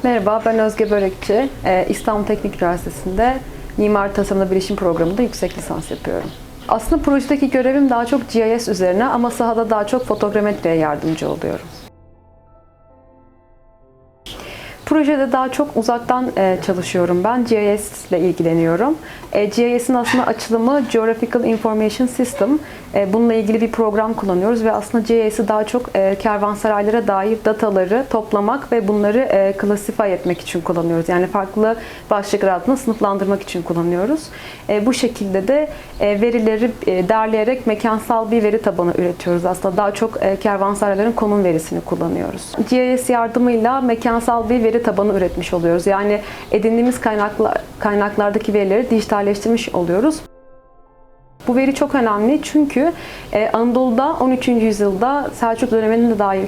Merhaba, ben Özge Börekçi. İstanbul Teknik Üniversitesi'nde Mimari Tasarımda Bilişim Programı'nda yüksek lisans yapıyorum. Aslında projedeki görevim daha çok GIS üzerine ama sahada daha çok fotogrametriye yardımcı oluyorum. Projede daha çok uzaktan çalışıyorum ben. GIS ile ilgileniyorum. GIS'in aslında açılımı Geographical Information System. Bununla ilgili bir program kullanıyoruz ve aslında GIS'i daha çok kervansaraylara dair dataları toplamak ve bunları klasify etmek için kullanıyoruz. Yani farklı başlıklar altında sınıflandırmak için kullanıyoruz. Bu şekilde de verileri derleyerek mekansal bir veri tabanı üretiyoruz. Aslında daha çok kervansarayların konum verisini kullanıyoruz. GIS yardımıyla mekansal bir veri tabanı üretmiş oluyoruz. Yani edindiğimiz kaynaklardaki verileri dijitalleştirmiş oluyoruz. Bu veri çok önemli çünkü Anadolu'da 13. yüzyılda Selçuklu döneminde dair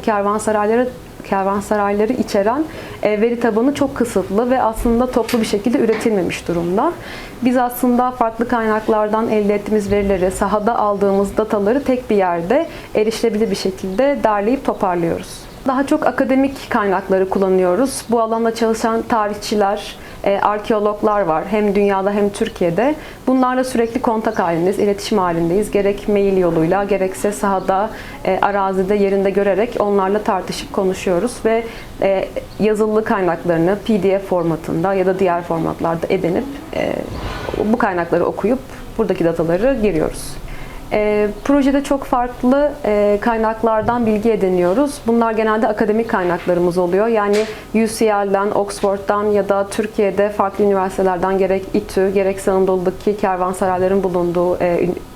kervansarayları içeren veri tabanı çok kısıtlı ve aslında toplu bir şekilde üretilmemiş durumda. Biz aslında farklı kaynaklardan elde ettiğimiz verileri, sahada aldığımız dataları tek bir yerde erişilebilir bir şekilde derleyip toparlıyoruz. Daha çok akademik kaynakları kullanıyoruz. Bu alanda çalışan tarihçiler, arkeologlar var. Hem dünyada hem Türkiye'de. Bunlarla sürekli kontak halindeyiz, iletişim halindeyiz. Gerek mail yoluyla, gerekse sahada, arazide, yerinde görerek onlarla tartışıp konuşuyoruz ve yazılı kaynaklarını PDF formatında ya da diğer formatlarda edinip bu kaynakları okuyup buradaki dataları giriyoruz. Projede çok farklı kaynaklardan bilgi ediniyoruz. Bunlar genelde akademik kaynaklarımız oluyor. Yani UCL'den, Oxford'dan ya da Türkiye'de farklı üniversitelerden gerek İTÜ, gerekse Anadolu'daki kervansarayların bulunduğu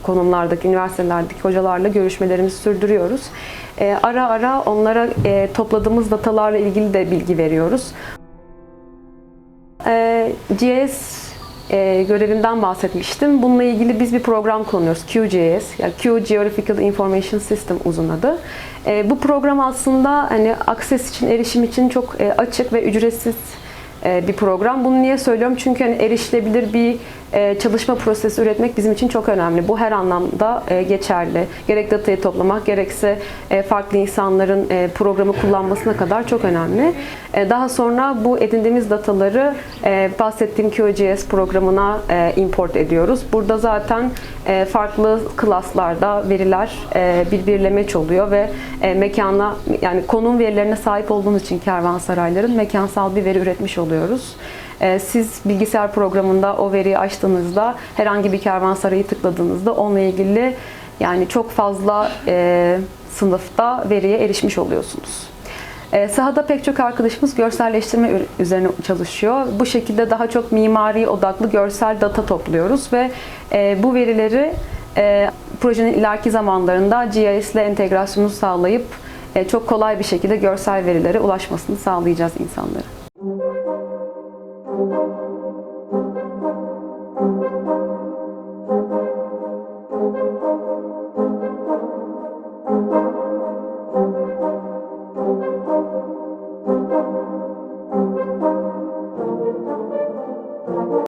konumlardaki üniversitelerdeki hocalarla görüşmelerimizi sürdürüyoruz. Ara ara onlara topladığımız datalarla ilgili de bilgi veriyoruz. GIS görevimden bahsetmiştim. Bununla ilgili biz bir program kullanıyoruz. QGIS, yani Q Geographical Information System uzun adı. Bu program aslında hani akses için, erişim için çok açık ve ücretsiz bir program. Bunu niye söylüyorum? Çünkü hani erişilebilir bir çalışma prosesi üretmek bizim için çok önemli. Bu her anlamda geçerli. Gerek datayı toplamak, gerekse farklı insanların programı kullanmasına kadar çok önemli. Daha sonra bu edindiğimiz dataları bahsettiğim QGIS programına import ediyoruz. Burada zaten farklı klaslarda veriler birbiriyle match oluyor ve mekana, yani konum verilerine sahip olduğumuz için kervansarayların mekansal bir veri üretmiş oluyoruz. Siz bilgisayar programında o veriyi açtığınızda, herhangi bir kervansarayı tıkladığınızda onunla ilgili yani çok fazla sınıfta veriye erişmiş oluyorsunuz. Sahada pek çok arkadaşımız görselleştirme üzerine çalışıyor. Bu şekilde daha çok mimari odaklı görsel data topluyoruz ve bu verileri projenin ileriki zamanlarında GIS ile entegrasyonu sağlayıp çok kolay bir şekilde görsel verilere ulaşmasını sağlayacağız insanların.